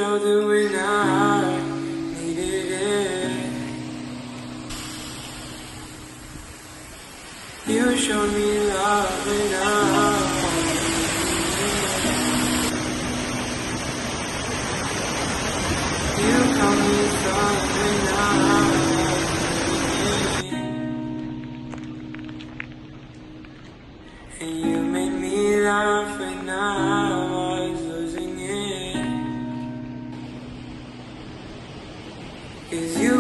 shoulder when I needed it. You showed me love when I you called me from when and you made me laugh when I was losing it. 'Cause you